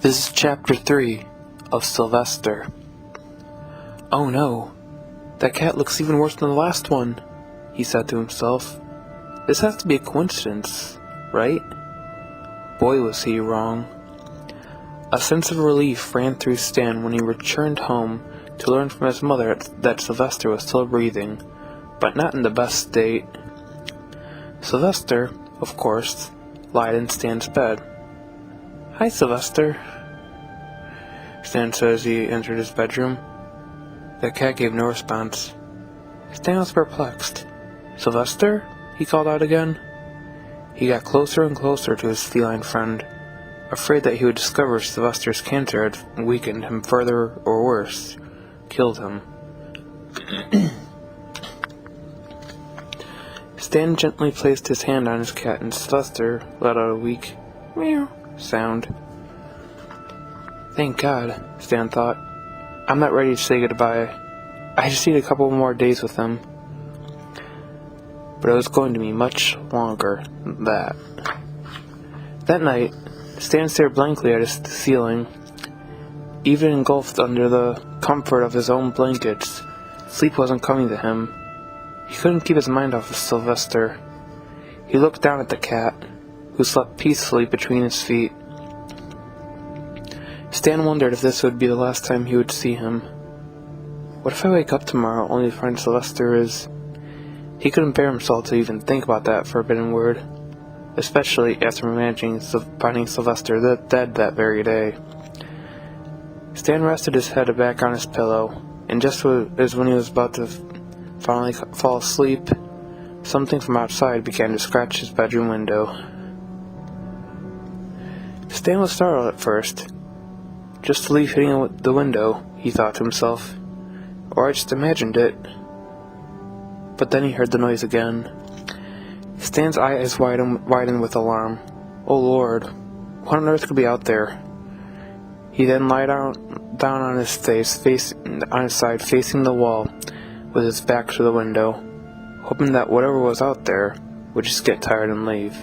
This is Chapter 3 of Sylvester. Oh no, that cat looks even worse than the last one, he said to himself. This has to be a coincidence, right? Boy, was he wrong. A sense of relief ran through Stan when he returned home to learn from his mother that Sylvester was still breathing, but not in the best state. Sylvester, of course, lied in Stan's bed. Hi, Sylvester, Stan said as he entered his bedroom. The cat gave no response. Stan was perplexed. Sylvester? He called out again. He got closer and closer to his feline friend, afraid that he would discover Sylvester's cancer had weakened him further or worse, killed him. Stan gently placed his hand on his cat and Sylvester let out a weak meow sound. Thank God, Stan thought. I'm not ready to say goodbye. I just need a couple more days with him. But it was going to be much longer than that. That night, Stan stared blankly at his ceiling. Even engulfed under the comfort of his own blankets, sleep wasn't coming to him. He couldn't keep his mind off of Sylvester. He looked down at the cat, who slept peacefully between his feet. Stan wondered if this would be the last time he would see him. What if I wake up tomorrow only to find Sylvester is... He couldn't bear himself to even think about that forbidden word, especially after imagining finding Sylvester dead that very day. Stan rested his head back on his pillow, and just as when he was about to finally fall asleep, something from outside began to scratch his bedroom window. Stan was startled at first. Just a leaf hitting the window, he thought to himself. Or I just imagined it. But then he heard the noise again. Stan's eyes widened with alarm. Oh Lord, what on earth could be out there? He then lay down on his side, facing the wall, with his back to the window, hoping that whatever was out there would just get tired and leave.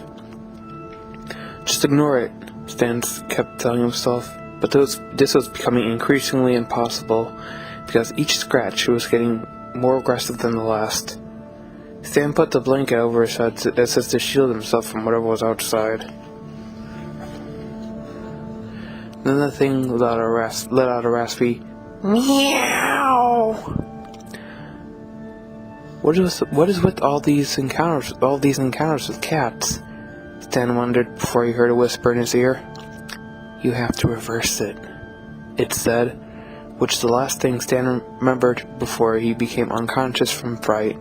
Just ignore it, Stan kept telling himself. But this was becoming increasingly impossible, because each scratch was getting more aggressive than the last. Stan put the blanket over his head as if to shield himself from whatever was outside. Then the thing let out a raspy meow. What is with all these encounters with cats? Stan wondered before he heard a whisper in his ear. You have to reverse it, it said, which is the last thing Stan remembered before he became unconscious from fright.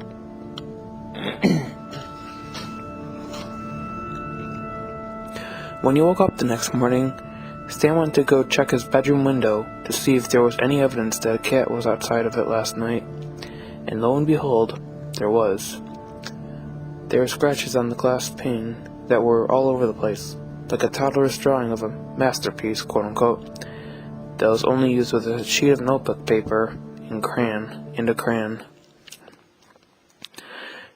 When he woke up the next morning, Stan went to go check his bedroom window to see if there was any evidence that a cat was outside of it last night, and lo and behold, there was. There were scratches on the glass pane that were all over the place, like a toddler's drawing of a masterpiece, quote-unquote, that was only used with a sheet of notebook paper and a crayon.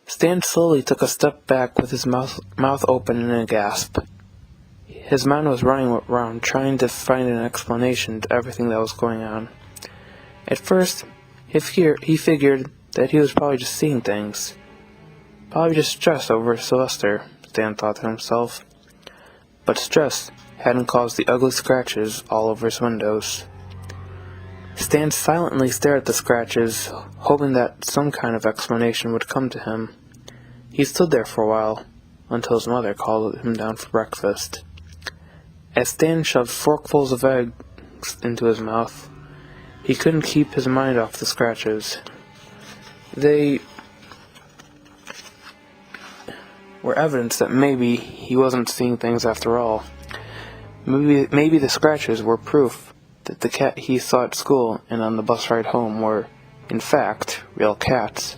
Stan slowly took a step back with his mouth open in a gasp. His mind was running around trying to find an explanation to everything that was going on. At first, he figured that he was probably just seeing things. Probably just stress over Sylvester, Stan thought to himself. But stress hadn't caused the ugly scratches all over his windows. Stan silently stared at the scratches, hoping that some kind of explanation would come to him. He stood there for a while, until his mother called him down for breakfast. As Stan shoved forkfuls of eggs into his mouth, he couldn't keep his mind off the scratches. They were evidence that maybe he wasn't seeing things after all. Maybe the scratches were proof that the cat he saw at school and on the bus ride home were, in fact, real cats,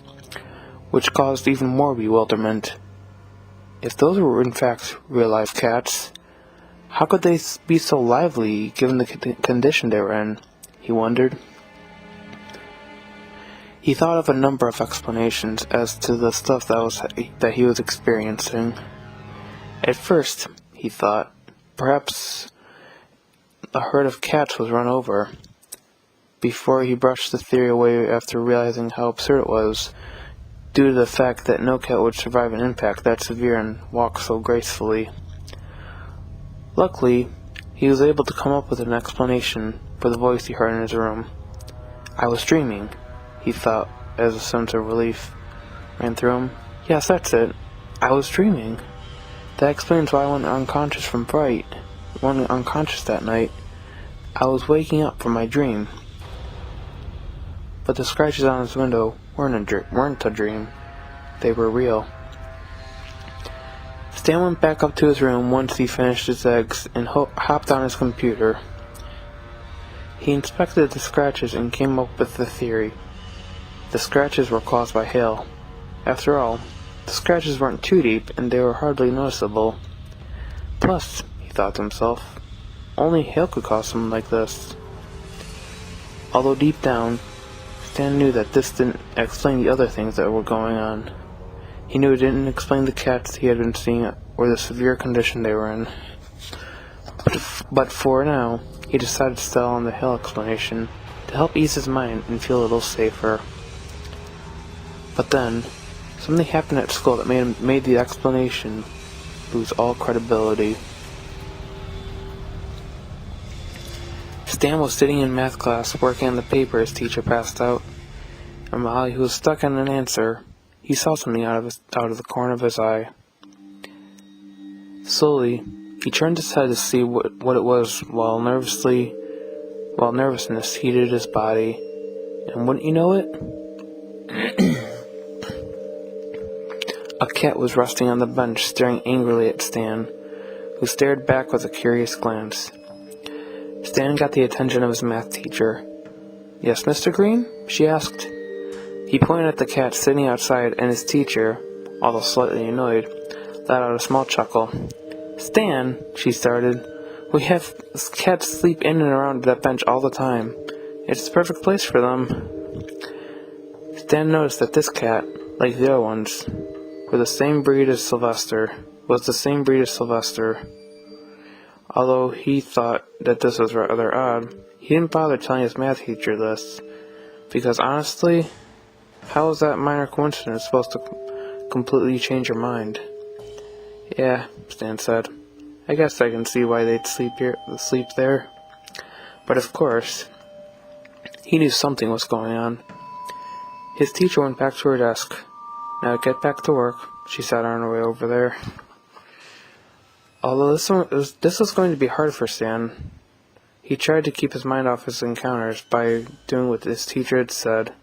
which caused even more bewilderment. If those were in fact real-life cats, how could they be so lively given the condition they were in, he wondered. He thought of a number of explanations as to the stuff that he was experiencing. At first, he thought, perhaps a herd of cats was run over. Before he brushed the theory away after realizing how absurd it was, due to the fact that no cat would survive an impact that severe and walk so gracefully. Luckily, he was able to come up with an explanation for the voice he heard in his room. "I was dreaming," he thought, as a sense of relief ran through him. "Yes, that's it. I was dreaming. That explains why I went unconscious from fright. Went unconscious that night. I was waking up from my dream." But the scratches on his window weren't a dream. They were real. Stan went back up to his room once he finished his eggs and hopped on his computer. He inspected the scratches and came up with the theory. The scratches were caused by hail. After all, the scratches weren't too deep and they were hardly noticeable. Plus, he thought to himself, only hail could cause something like this. Although deep down, Stan knew that this didn't explain the other things that were going on. He knew it didn't explain the cats he had been seeing or the severe condition they were in. But for now, he decided to settle on the hail explanation to help ease his mind and feel a little safer. But then, something happened at school that made the explanation lose all credibility. Stan was sitting in math class working on the paper his teacher passed out, and while he was stuck on an answer, he saw something out of the corner of his eye. Slowly, he turned his head to see what it was while nervousness heated his body, and wouldn't you know it? A cat was resting on the bench staring angrily at Stan, who stared back with a curious glance. Stan got the attention of his math teacher. "Yes, Mr. Green?" she asked. He pointed at the cat sitting outside, and his teacher, although slightly annoyed, let out a small chuckle. "Stan," she started, "we have cats sleep in and around that bench all the time. It's the perfect place for them." Stan noticed that this cat, like the other ones, was the same breed as Sylvester. Although he thought that this was rather odd, he didn't bother telling his math teacher this, because honestly, how is that minor coincidence supposed to completely change your mind? "Yeah," Stan said. "I guess I can see why they'd sleep there." But of course, he knew something was going on. His teacher went back to her desk. "Now get back to work," she said on her way over there. Although this was going to be hard for Stan, he tried to keep his mind off his encounters by doing what his teacher had said.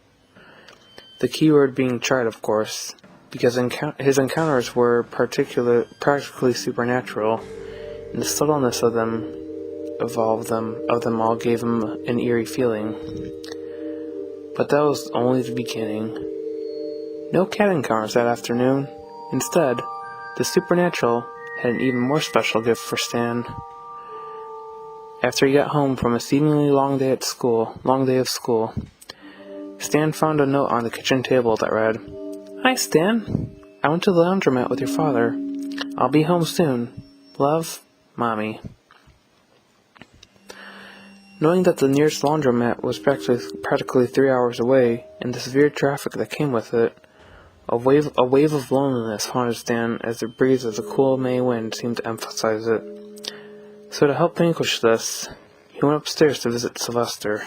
The key word being tried, of course, because his encounters were practically supernatural, and the subtleness of them all gave him an eerie feeling. But that was only the beginning. No cat encounters that afternoon. Instead, the supernatural had an even more special gift for Stan. After he got home from a seemingly long day of school, Stan found a note on the kitchen table that read, "Hi, Stan. I went to the laundromat with your father. I'll be home soon. Love, Mommy." Knowing that the nearest laundromat was practically 3 hours away, and the severe traffic that came with it, a wave of loneliness haunted Stan as the breeze of the cool May wind seemed to emphasize it. So to help vanquish this, he went upstairs to visit Sylvester.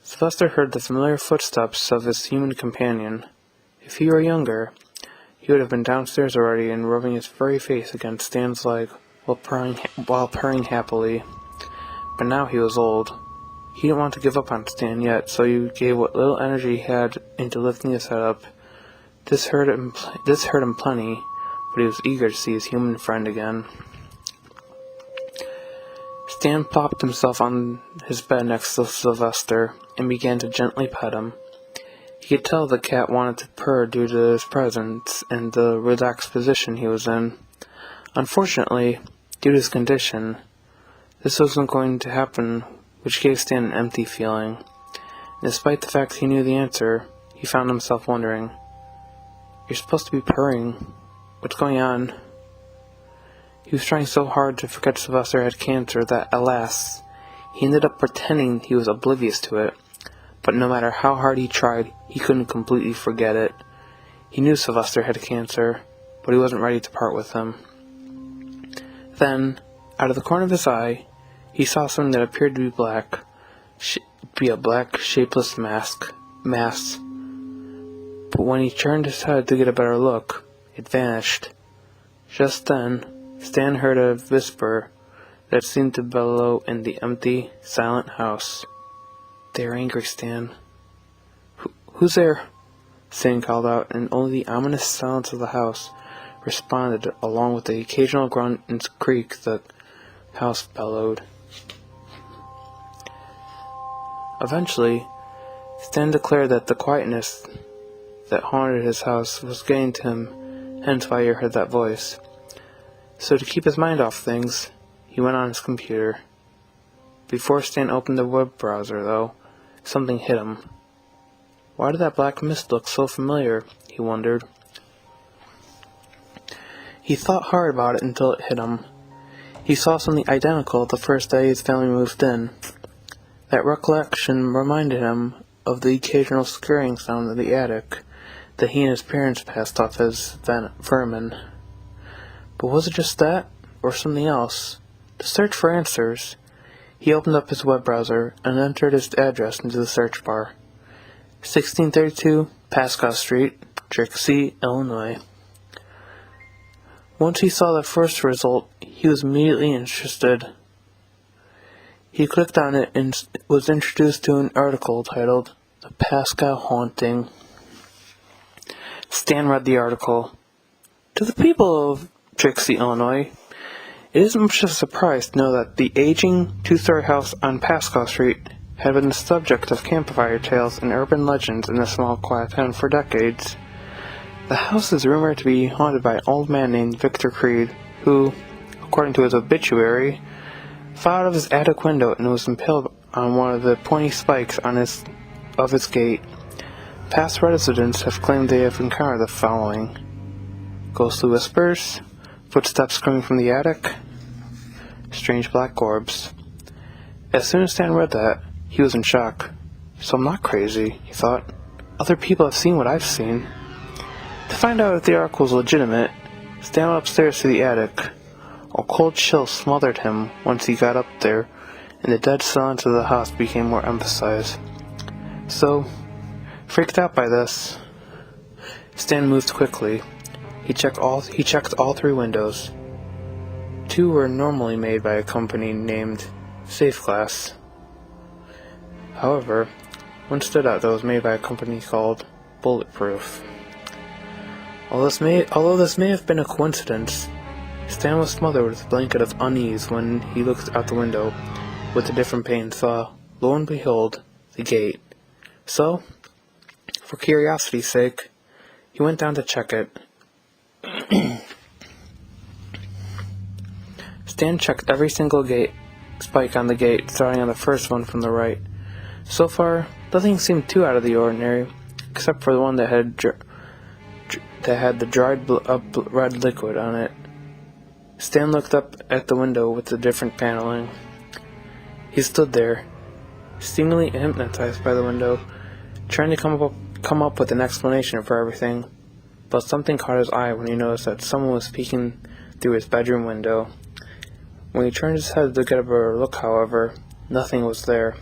Sylvester heard the familiar footsteps of his human companion. If he were younger, he would have been downstairs already and rubbing his furry face against Stan's leg while purring happily. But now he was old. He didn't want to give up on Stan yet, so he gave what little energy he had into lifting his head up. This hurt him plenty, but he was eager to see his human friend again. Stan plopped himself on his bed next to Sylvester and began to gently pet him. He could tell the cat wanted to purr due to his presence and the relaxed position he was in. Unfortunately, due to his condition, this wasn't going to happen, which gave Stan an empty feeling. Despite the fact he knew the answer, he found himself wondering, "You're supposed to be purring. What's going on?" He was trying so hard to forget Sylvester had cancer that, alas, he ended up pretending he was oblivious to it. But no matter how hard he tried, he couldn't completely forget it. He knew Sylvester had cancer, but he wasn't ready to part with him. Then, out of the corner of his eye, he saw something that appeared to be a black, shapeless mass. But when he turned his head to get a better look, it vanished. Just then, Stan heard a whisper that seemed to bellow in the empty, silent house. "They're angry, Stan." Who's there?" Stan called out, and only the ominous silence of the house responded, along with the occasional grunt and creak the house bellowed. Eventually, Stan declared that the quietness that haunted his house was getting to him, hence why he heard that voice. So to keep his mind off things, he went on his computer. Before Stan opened the web browser, though, something hit him. Why did that black mist look so familiar? He wondered. He thought hard about it until it hit him. He saw something identical the first day his family moved in. That recollection reminded him of the occasional scurrying sound in the attic that he and his parents passed off as vermin. But was it just that, or something else? To search for answers, he opened up his web browser and entered his address into the search bar. 1632 Pascal Street, Dixie, Illinois. Once he saw the first result, he was immediately interested. He clicked on it and was introduced to an article titled "The Pascal Haunting." Stan read the article. To the people of Dixie, Illinois, it isn't much of a surprise to know that the aging two-story house on Pascal Street had been the subject of campfire tales and urban legends in this small, quiet town for decades. The house is rumored to be haunted by an old man named Victor Creed, who, according to his obituary, fell out of his attic window and was impaled on one of the pointy spikes of his gate. Past residents have claimed they have encountered the following: ghostly whispers, footsteps coming from the attic, strange black orbs. As soon as Stan read that, he was in shock. So I'm not crazy, he thought. Other people have seen what I've seen. To find out if the article was legitimate, Stan went upstairs to the attic. A cold chill smothered him once he got up there, and the dead silence of the house became more emphasized. So, freaked out by this, Stan moved quickly. He checked all 3 windows. 2 were normally made by a company named Safe Glass. However, one stood out that was made by a company called Bulletproof. Although this may have been a coincidence, Stan was smothered with a blanket of unease when he looked out the window with a different pane and saw, lo and behold, the gate. So, for curiosity's sake, he went down to check it. Stan checked every single spike on the gate, starting on the first one from the right. So far, nothing seemed too out of the ordinary, except for the one that had the dried up red liquid on it. Stan looked up at the window with the different paneling. He stood there, seemingly hypnotized by the window, trying to come up with an explanation for everything. But something caught his eye when he noticed that someone was peeking through his bedroom window. When he turned his head to get a better look, however, nothing was there.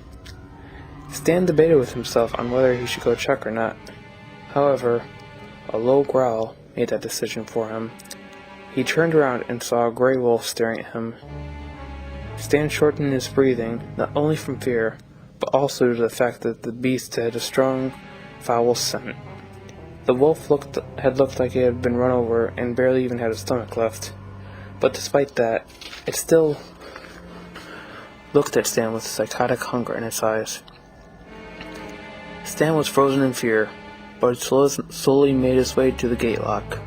Stan debated with himself on whether he should go check or not. However, a low growl made that decision for him. He turned around and saw a gray wolf staring at him. Stan shortened his breathing, not only from fear, but also due to the fact that the beast had a strong, foul scent. The wolf had looked like it had been run over and barely even had a stomach left. But despite that, it still looked at Stan with psychotic hunger in its eyes. Stan was frozen in fear, but it slowly made his way to the gate lock.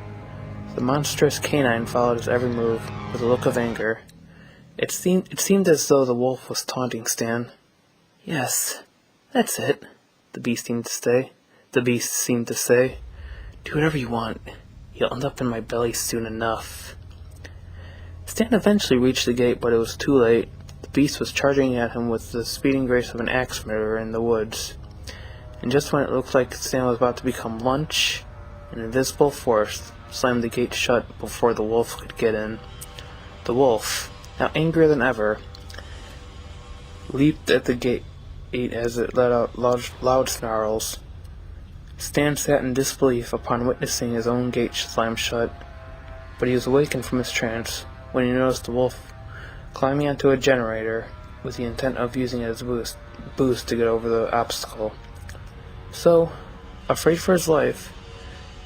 The monstrous canine followed his every move with a look of anger. It seemed as though the wolf was taunting Stan. "Yes, that's it," the beast seemed to say. "Do whatever you want. You'll end up in my belly soon enough." Stan eventually reached the gate, but it was too late. The beast was charging at him with the speeding grace of an axe murderer in the woods. And just when it looked like Stan was about to become lunch, an invisible force slammed the gate shut before the wolf could get in. The wolf, now angrier than ever, leaped at the gate as it let out loud snarls. Stan sat in disbelief upon witnessing his own gate slam shut, but he was awakened from his trance when he noticed the wolf climbing onto a generator with the intent of using it as a boost to get over the obstacle. So, afraid for his life,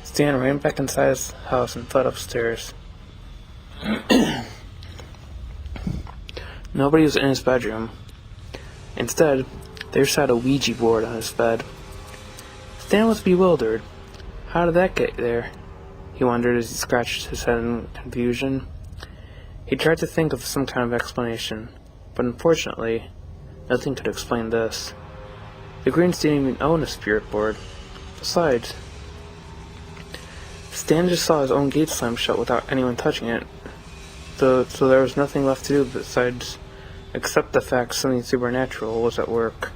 Stan ran back inside his house and fled upstairs. Nobody was in his bedroom. Instead, there sat a Ouija board on his bed. Stan was bewildered. How did that get there? He wondered as he scratched his head in confusion. He tried to think of some kind of explanation, but unfortunately, nothing could explain this. The Greens didn't even own a spirit board. Besides, Stan just saw his own gate slam shut without anyone touching it. So there was nothing left to do besides accept the fact something supernatural was at work.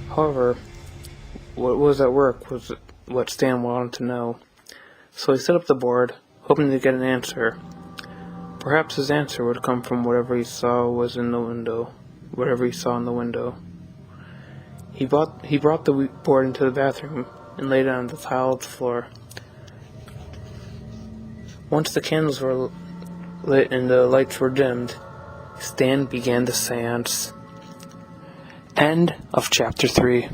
However, what was at work was what Stan wanted to know. So he set up the board, hoping to get an answer. Perhaps his answer would come from whatever he saw in the window. He brought the board into the bathroom and laid it on the tiled floor. Once the candles were lit and the lights were dimmed, Stan began the seance. End of Chapter 3.